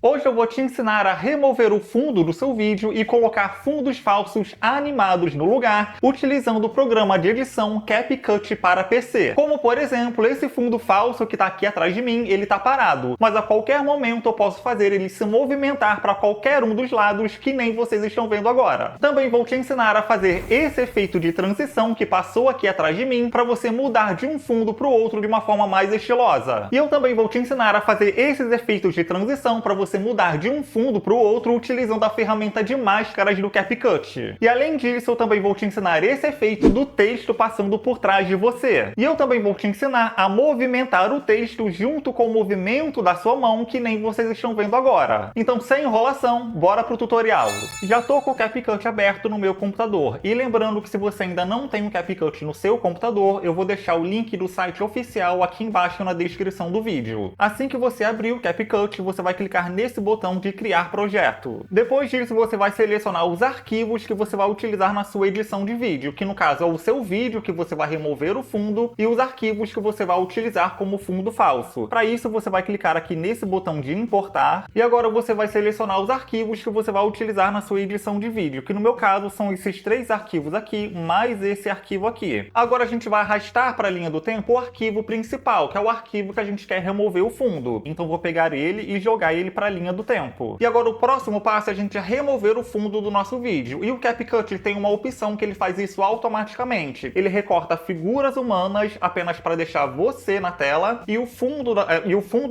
Hoje eu vou te ensinar a remover o fundo do seu vídeo e colocar fundos falsos animados no lugar, utilizando o programa de edição CapCut para PC. Como por exemplo, esse fundo falso que está aqui atrás de mim, ele está parado, mas a qualquer momento eu posso fazer ele se movimentar para qualquer um dos lados, que nem vocês estão vendo agora. Também vou te ensinar a fazer esse efeito de transição que passou aqui atrás de mim, para você mudar de um fundo para o outro de uma forma mais estilosa. E eu também vou te ensinar a fazer esses efeitos de transição para você mudar de um fundo para o outro utilizando a ferramenta de máscaras do CapCut. E além disso, eu também vou te ensinar esse efeito do texto passando por trás de você. E eu também vou te ensinar a movimentar o texto junto com o movimento da sua mão, que nem vocês estão vendo agora. Então, sem enrolação, bora pro tutorial. Já tô com o CapCut aberto no meu computador. E lembrando que se você ainda não tem o CapCut no seu computador, eu vou deixar o link do site oficial aqui embaixo na descrição do vídeo. Assim que você abrir o CapCut, você vai clicar nesse botão de criar projeto. Depois disso, você vai selecionar os arquivos que você vai utilizar na sua edição de vídeo, que no caso é o seu vídeo que você vai remover o fundo e os arquivos que você vai utilizar como fundo falso. Para isso, você vai clicar aqui nesse botão de importar e agora você vai selecionar os arquivos que você vai utilizar na sua edição de vídeo, que no meu caso são esses 3 arquivos aqui, mais esse arquivo aqui. Agora a gente vai arrastar para a linha do tempo o arquivo principal, que é o arquivo que a gente quer remover o fundo. Então vou pegar ele e jogar ele para a linha do tempo. E agora o próximo passo é a gente remover o fundo do nosso vídeo. E o CapCut tem uma opção que ele faz isso automaticamente. Ele recorta figuras humanas apenas para deixar você na tela e o fundo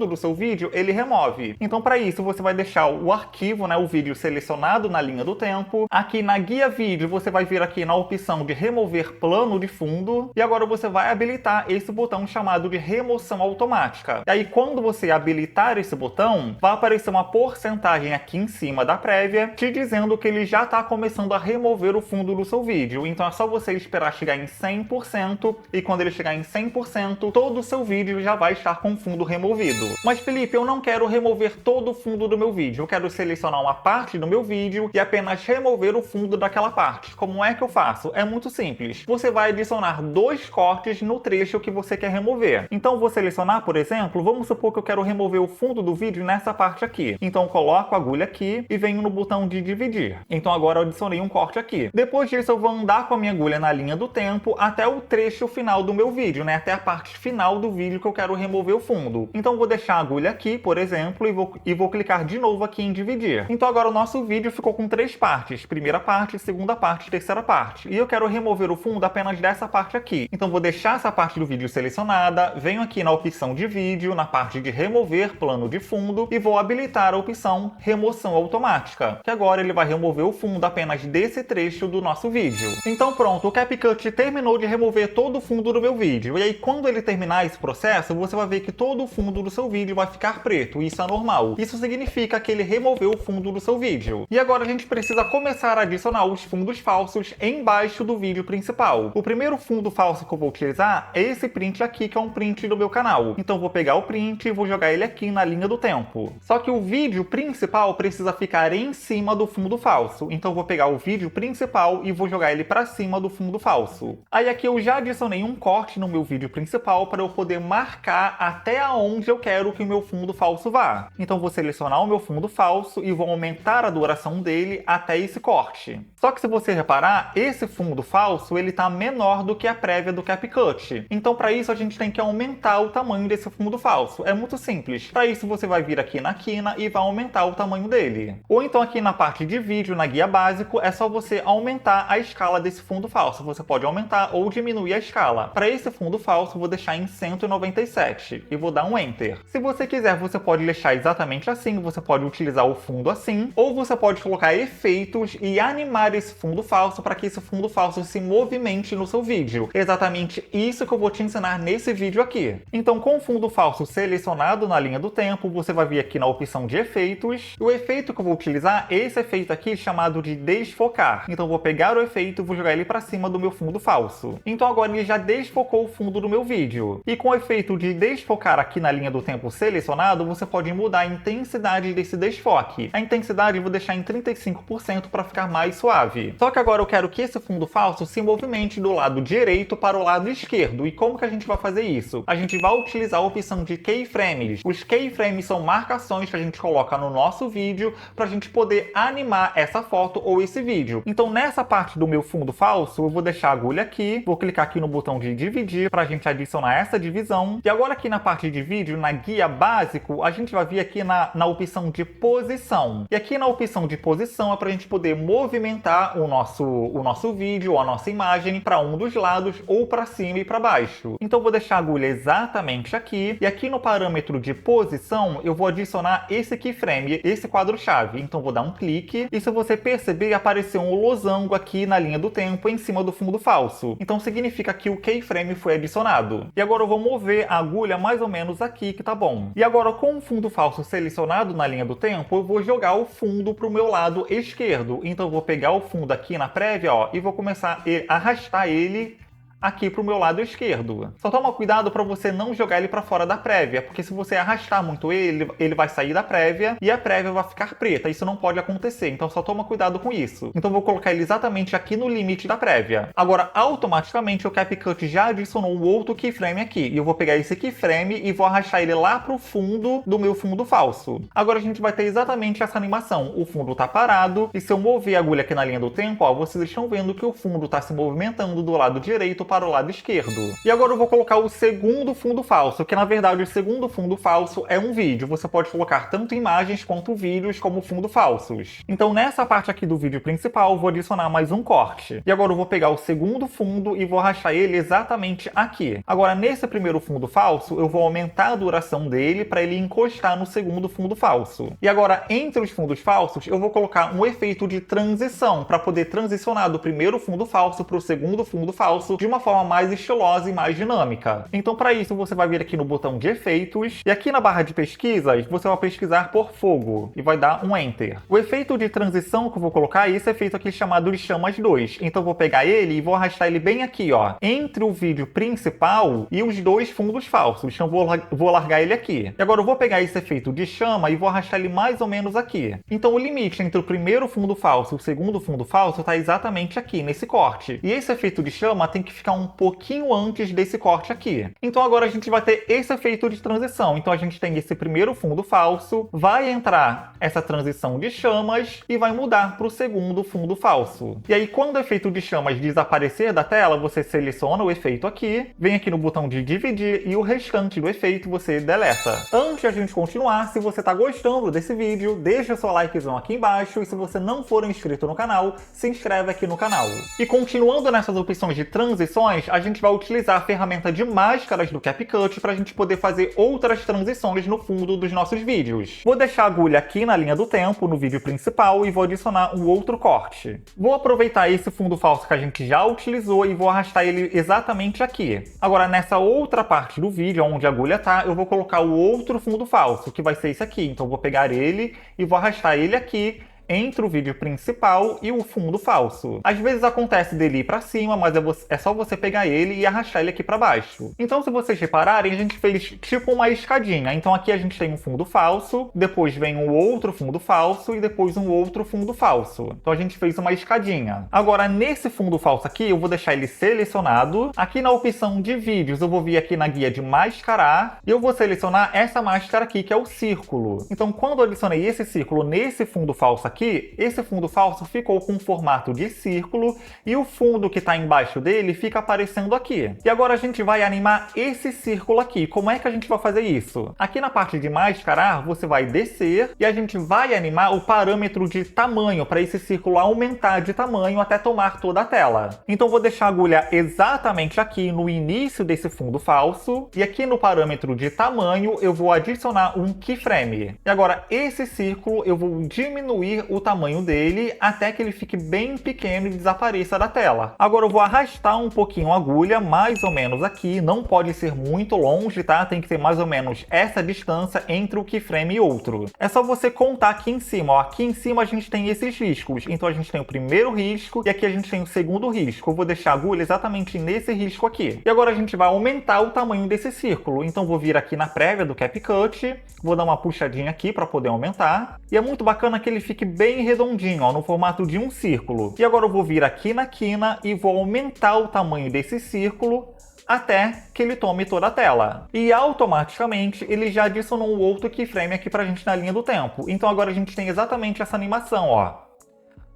do seu vídeo ele remove. Então para isso você vai deixar o arquivo, o vídeo selecionado na linha do tempo. Aqui na guia vídeo você vai vir aqui na opção de remover plano de fundo e agora você vai habilitar esse botão chamado de remoção automática. E aí quando você habilitar esse botão, vai aparecer uma porcentagem aqui em cima da prévia te dizendo que ele já está começando a remover o fundo do seu vídeo. Então é só você esperar chegar em 100% e quando ele chegar em 100%, todo o seu vídeo já vai estar com o fundo removido. Mas Felipe, eu não quero remover todo o fundo do meu vídeo. Eu quero selecionar uma parte do meu vídeo e apenas remover o fundo daquela parte. Como é que eu faço? É muito simples. Você vai adicionar 2 cortes no trecho que você quer remover. Então vou selecionar, por exemplo, vamos supor que eu quero remover o fundo do vídeo nessa parte aqui. Então eu coloco a agulha aqui e venho no botão de dividir. Então agora eu adicionei um corte aqui. Depois disso eu vou andar com a minha agulha na linha do tempo até o trecho final do meu vídeo, até a parte final do vídeo que eu quero remover o fundo. Então eu vou deixar a agulha aqui, por exemplo, e vou clicar de novo aqui em dividir. Então agora o nosso vídeo ficou com 3 partes. Primeira parte, segunda parte, terceira parte. E eu quero remover o fundo apenas dessa parte aqui. Então vou deixar essa parte do vídeo selecionada, venho aqui na opção de vídeo, na parte de remover plano de fundo e vou habilitar a opção remoção automática, que agora ele vai remover o fundo apenas desse trecho do nosso vídeo. Então pronto, o CapCut terminou de remover todo o fundo do meu vídeo. E aí quando ele terminar esse processo, você vai ver que todo o fundo do seu vídeo vai ficar preto. Isso é normal. Isso significa que ele removeu o fundo do seu vídeo. E agora a gente precisa começar a adicionar os fundos falsos embaixo do vídeo principal. O primeiro fundo falso que eu vou utilizar é esse print aqui, que é um print do meu canal. Então vou pegar o print e vou jogar ele aqui na linha do tempo. Só que o vídeo principal precisa ficar em cima do fundo falso. Então eu vou pegar o vídeo principal e vou jogar ele para cima do fundo falso. Aí aqui eu já adicionei um corte no meu vídeo principal para eu poder marcar até aonde eu quero que o meu fundo falso vá. Então vou selecionar o meu fundo falso e vou aumentar a duração dele até esse corte. Só que se você reparar, esse fundo falso ele tá menor do que a prévia do CapCut. Então para isso a gente tem que aumentar o tamanho desse fundo falso. É muito simples. Para isso você vai vir aqui na quina e vai aumentar o tamanho dele. Ou então aqui na parte de vídeo, na guia básico, é só você aumentar a escala desse fundo falso. Você pode aumentar ou diminuir a escala. Para esse fundo falso, vou deixar em 197 e vou dar um Enter. Se você quiser, você pode deixar exatamente assim, você pode utilizar o fundo assim, ou você pode colocar efeitos e animar esse fundo falso para que esse fundo falso se movimente no seu vídeo. Exatamente isso que eu vou te ensinar nesse vídeo aqui. Então, com o fundo falso selecionado na linha do tempo, você vai vir aqui na opção de efeitos. O efeito que eu vou utilizar é esse efeito aqui chamado de desfocar. Então eu vou pegar o efeito e vou jogar ele para cima do meu fundo falso. Então agora ele já desfocou o fundo do meu vídeo. E com o efeito de desfocar aqui na linha do tempo selecionado, você pode mudar a intensidade desse desfoque. A intensidade eu vou deixar em 35% para ficar mais suave. Só que agora eu quero que esse fundo falso se movimente do lado direito para o lado esquerdo. E como que a gente vai fazer isso? A gente vai utilizar a opção de keyframes. Os keyframes são marcações que que a gente coloca no nosso vídeo para a gente poder animar essa foto ou esse vídeo. Então nessa parte do meu fundo falso, eu vou deixar a agulha aqui, vou clicar aqui no botão de dividir para a gente adicionar essa divisão. E agora aqui na parte de vídeo, na guia básico, a gente vai vir aqui na opção de posição. E aqui na opção de posição é para a gente poder movimentar o nosso vídeo ou a nossa imagem para um dos lados ou para cima e para baixo. Então eu vou deixar a agulha exatamente aqui. E aqui no parâmetro de posição, eu vou adicionar esse keyframe, esse quadro-chave. Então vou dar um clique e se você perceber, apareceu um losango aqui na linha do tempo em cima do fundo falso. Então significa que o keyframe foi adicionado. E agora eu vou mover a agulha mais ou menos aqui, que tá bom. E agora com o fundo falso selecionado na linha do tempo, eu vou jogar o fundo para o meu lado esquerdo. Então eu vou pegar o fundo aqui na prévia, ó, e vou começar a arrastar ele aqui para o meu lado esquerdo. Só toma cuidado para você não jogar ele para fora da prévia, porque se você arrastar muito ele vai sair da prévia e a prévia vai ficar preta. Isso não pode acontecer, então só toma cuidado com isso. Então vou colocar ele exatamente aqui no limite da prévia. Agora, automaticamente o CapCut já adicionou um outro keyframe aqui. E eu vou pegar esse keyframe e vou arrastar ele lá para o fundo do meu fundo falso. Agora a gente vai ter exatamente essa animação. O fundo está parado e se eu mover a agulha aqui na linha do tempo, ó, vocês estão vendo que o fundo está se movimentando do lado direito para o lado esquerdo. E agora eu vou colocar o segundo fundo falso, que na verdade o segundo fundo falso é um vídeo. Você pode colocar tanto imagens quanto vídeos como fundo falsos. Então nessa parte aqui do vídeo principal, eu vou adicionar mais um corte. E agora eu vou pegar o segundo fundo e vou arrastar ele exatamente aqui. Agora nesse primeiro fundo falso, eu vou aumentar a duração dele para ele encostar no segundo fundo falso. E agora entre os fundos falsos, eu vou colocar um efeito de transição para poder transicionar do primeiro fundo falso para o segundo fundo falso de uma forma mais estilosa e mais dinâmica. Então para isso você vai vir aqui no botão de efeitos e aqui na barra de pesquisas você vai pesquisar por fogo e vai dar um enter. O efeito de transição que eu vou colocar é esse efeito aqui chamado de chamas 2. Então eu vou pegar ele e vou arrastar ele bem aqui, ó, entre o vídeo principal e os dois fundos falsos. Então vou largar ele aqui. E agora eu vou pegar esse efeito de chama e vou arrastar ele mais ou menos aqui. Então o limite entre o primeiro fundo falso e o segundo fundo falso está exatamente aqui, nesse corte. E esse efeito de chama tem que ficar um pouquinho antes desse corte aqui. Então agora a gente vai ter esse efeito de transição. Então a gente tem esse primeiro fundo falso, vai entrar essa transição de chamas e vai mudar para o segundo fundo falso. E aí quando o efeito de chamas desaparecer da tela, você seleciona o efeito aqui, vem aqui no botão de dividir e o restante do efeito você deleta. Antes de a gente continuar, se você está gostando desse vídeo, deixa seu likezão aqui embaixo e se você não for inscrito no canal, se inscreve aqui no canal. E continuando nessas opções de transições, a gente vai utilizar a ferramenta de máscaras do CapCut para a gente poder fazer outras transições no fundo dos nossos vídeos. Vou deixar a agulha aqui na linha do tempo, no vídeo principal, e vou adicionar um outro corte. Vou aproveitar esse fundo falso que a gente já utilizou e vou arrastar ele exatamente aqui. Agora, nessa outra parte do vídeo, onde a agulha tá, eu vou colocar o outro fundo falso, que vai ser esse aqui. Então, eu vou pegar ele e vou arrastar ele aqui, entre o vídeo principal e o fundo falso. Às vezes acontece dele ir para cima, mas é só você pegar ele e arrastar ele aqui para baixo. Então, se vocês repararem, a gente fez tipo uma escadinha. Então aqui a gente tem um fundo falso, depois vem um outro fundo falso e depois um outro fundo falso. Então a gente fez uma escadinha. Agora, nesse fundo falso aqui, eu vou deixar ele selecionado. Aqui na opção de vídeos, eu vou vir aqui na guia de mascarar e eu vou selecionar essa máscara aqui, que é o círculo. Então, quando eu adicionei esse círculo nesse fundo falso aqui, esse fundo falso ficou com um formato de círculo e o fundo que está embaixo dele fica aparecendo aqui. E agora a gente vai animar esse círculo aqui. Como é que a gente vai fazer isso? Aqui na parte de mascarar, você vai descer e a gente vai animar o parâmetro de tamanho para esse círculo aumentar de tamanho até tomar toda a tela. Então vou deixar a agulha exatamente aqui no início desse fundo falso e aqui no parâmetro de tamanho eu vou adicionar um keyframe. E agora esse círculo eu vou diminuir o tamanho dele até que ele fique bem pequeno e desapareça da tela. Agora eu vou arrastar um pouquinho a agulha, mais ou menos aqui, não pode ser muito longe, tá? Tem que ter mais ou menos essa distância entre o keyframe e outro. É só você contar aqui em cima, ó. Aqui em cima a gente tem esses riscos, então a gente tem o primeiro risco e aqui a gente tem o segundo risco. Eu vou deixar a agulha exatamente nesse risco aqui. E agora a gente vai aumentar o tamanho desse círculo, então vou vir aqui na prévia do CapCut, vou dar uma puxadinha aqui para poder aumentar, e é muito bacana que ele fique bem redondinho, ó, no formato de um círculo. E agora eu vou vir aqui na quina e vou aumentar o tamanho desse círculo até que ele tome toda a tela. E automaticamente ele já adicionou um outro keyframe aqui pra gente na linha do tempo. Então agora a gente tem exatamente essa animação, ó,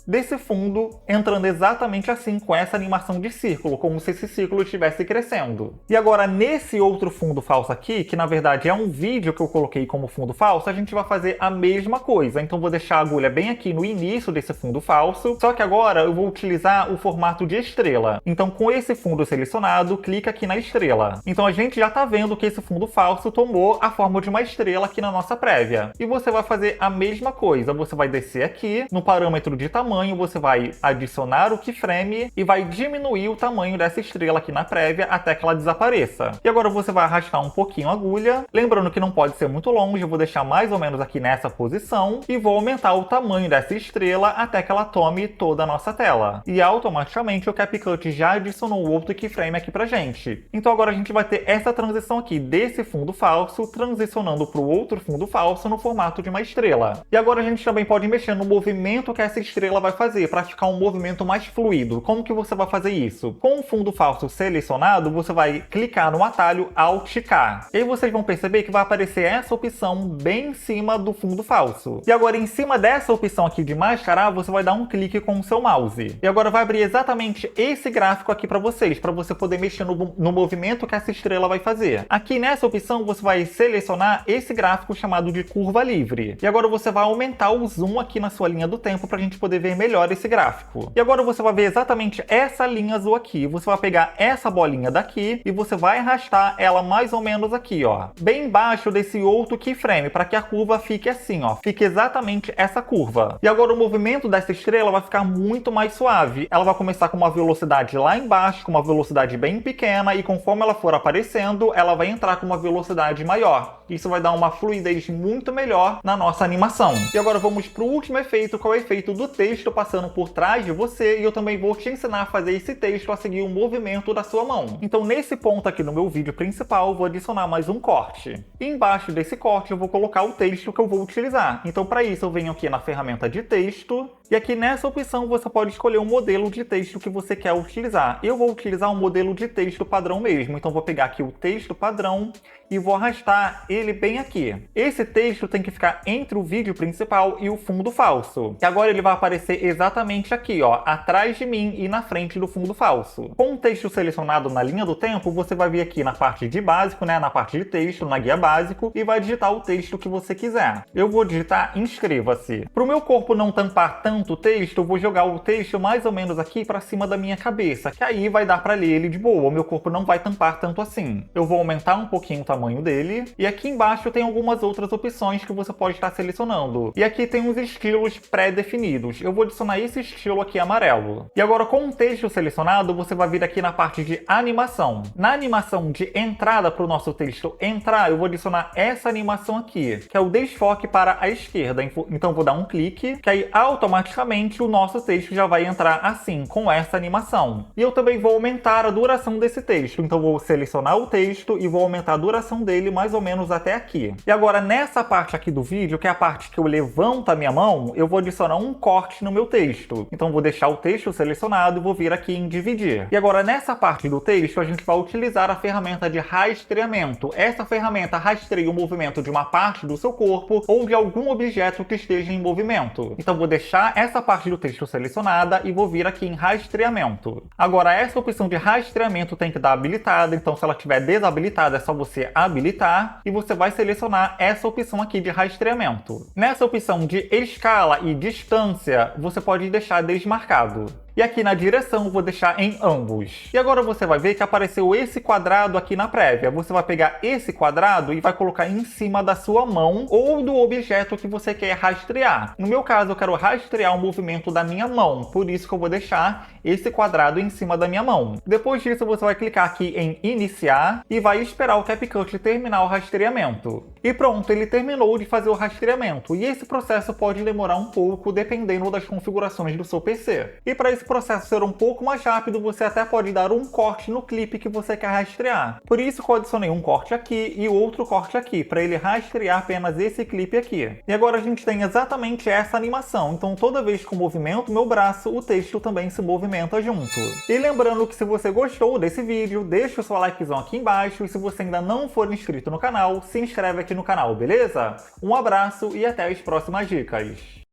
desse fundo entrando exatamente assim, com essa animação de círculo, como se esse círculo estivesse crescendo. E agora, nesse outro fundo falso aqui, que na verdade é um vídeo que eu coloquei como fundo falso, a gente vai fazer a mesma coisa. Então vou deixar a agulha bem aqui no início desse fundo falso, só que agora eu vou utilizar o formato de estrela. Então com esse fundo selecionado, clica aqui na estrela. Então a gente já tá vendo que esse fundo falso tomou a forma de uma estrela aqui na nossa prévia. E você vai fazer a mesma coisa, você vai descer aqui no parâmetro de tamanho, você vai adicionar o keyframe e vai diminuir o tamanho dessa estrela aqui na prévia até que ela desapareça. E agora você vai arrastar um pouquinho a agulha, lembrando que não pode ser muito longe, eu vou deixar mais ou menos aqui nessa posição e vou aumentar o tamanho dessa estrela até que ela tome toda a nossa tela. E automaticamente o CapCut já adicionou outro keyframe aqui pra gente. Então agora a gente vai ter essa transição aqui desse fundo falso transicionando para o outro fundo falso no formato de uma estrela. E agora a gente também pode mexer no movimento que essa estrela vai fazer para ficar um movimento mais fluido. Como que você vai fazer isso? Com o fundo falso selecionado, você vai clicar no atalho Alt K. E aí vocês vão perceber que vai aparecer essa opção bem em cima do fundo falso. E agora em cima dessa opção aqui de mascarar, você vai dar um clique com o seu mouse. E agora vai abrir exatamente esse gráfico aqui para vocês, para você poder mexer no movimento que essa estrela vai fazer. Aqui nessa opção você vai selecionar esse gráfico chamado de curva livre. E agora você vai aumentar o zoom aqui na sua linha do tempo para a gente poder ver melhor esse gráfico. E agora você vai ver exatamente essa linha azul aqui. Você vai pegar essa bolinha daqui e você vai arrastar ela mais ou menos aqui, ó, bem embaixo desse outro keyframe, para que a curva fique assim, ó, fique exatamente essa curva. E agora o movimento dessa estrela vai ficar muito mais suave. Ela vai começar com uma velocidade lá embaixo, com uma velocidade bem pequena, e conforme ela for aparecendo, ela vai entrar com uma velocidade maior. Isso vai dar uma fluidez muito melhor na nossa animação. E agora vamos para o último efeito, que é o efeito do texto passando por trás de você, e eu também vou te ensinar a fazer esse texto a seguir o movimento da sua mão. Então nesse ponto aqui no meu vídeo principal, eu vou adicionar mais um corte. E embaixo desse corte eu vou colocar o texto que eu vou utilizar. Então para isso eu venho aqui na ferramenta de texto, e aqui nessa opção você pode escolher o modelo de texto que você quer utilizar. Eu vou utilizar um modelo de texto padrão mesmo, então vou pegar aqui o texto padrão e vou arrastar ele bem aqui. Esse texto tem que ficar entre o vídeo principal e o fundo falso. E agora ele vai aparecer exatamente aqui, ó, atrás de mim e na frente do fundo falso. Com o texto selecionado na linha do tempo, você vai vir aqui na parte de básico, né, na parte de texto, na guia básico, e vai digitar o texto que você quiser. Eu vou digitar inscreva-se. Para o meu corpo não tampar tanto o texto, eu vou jogar o texto mais ou menos aqui para cima da minha cabeça, que aí vai dar para ler ele de boa. O meu corpo não vai tampar tanto assim. Eu vou aumentar um pouquinho o tamanho dele, e aqui embaixo tem algumas outras opções que você pode estar selecionando. E aqui tem uns estilos pré-definidos. Eu vou adicionar esse estilo aqui amarelo. E agora com o texto selecionado, você vai vir aqui na parte de animação. Na animação de entrada para o nosso texto entrar, eu vou adicionar essa animação aqui, que é o desfoque para a esquerda. Então vou dar um clique, que aí automaticamente o nosso texto já vai entrar assim, com essa animação. E eu também vou aumentar a duração desse texto. Então vou selecionar o texto e vou aumentar a duração dele mais ou menos até aqui. E agora nessa parte aqui do vídeo, que é a parte que eu levanto a minha mão, eu vou adicionar um corte no meu texto. Então vou deixar o texto selecionado e vou vir aqui em dividir. E agora nessa parte do texto a gente vai utilizar a ferramenta de rastreamento. Essa ferramenta rastreia o movimento de uma parte do seu corpo ou de algum objeto que esteja em movimento. Então vou deixar essa parte do texto selecionada e vou vir aqui em rastreamento. Agora essa opção de rastreamento tem que estar habilitada, então se ela estiver desabilitada é só você habilitar, e você vai selecionar essa opção aqui de rastreamento. Nessa opção de escala e distância, você pode deixar desmarcado. E aqui na direção eu vou deixar em ambos. E agora você vai ver que apareceu esse quadrado aqui na prévia. Você vai pegar esse quadrado e vai colocar em cima da sua mão ou do objeto que você quer rastrear. No meu caso, eu quero rastrear o movimento da minha mão, por isso que eu vou deixar esse quadrado em cima da minha mão. Depois disso, você vai clicar aqui em iniciar e vai esperar o CapCut terminar o rastreamento. E pronto, ele terminou de fazer o rastreamento. E esse processo pode demorar um pouco, dependendo das configurações do seu PC. E para esse esse processo ser um pouco mais rápido, você até pode dar um corte no clipe que você quer rastrear. Por isso que eu adicionei um corte aqui e outro corte aqui, para ele rastrear apenas esse clipe aqui. E agora a gente tem exatamente essa animação, então toda vez que eu movimento meu braço, o texto também se movimenta junto. E lembrando que se você gostou desse vídeo, deixa o seu likezão aqui embaixo, e se você ainda não for inscrito no canal, se inscreve aqui no canal, beleza? Um abraço e até as próximas dicas!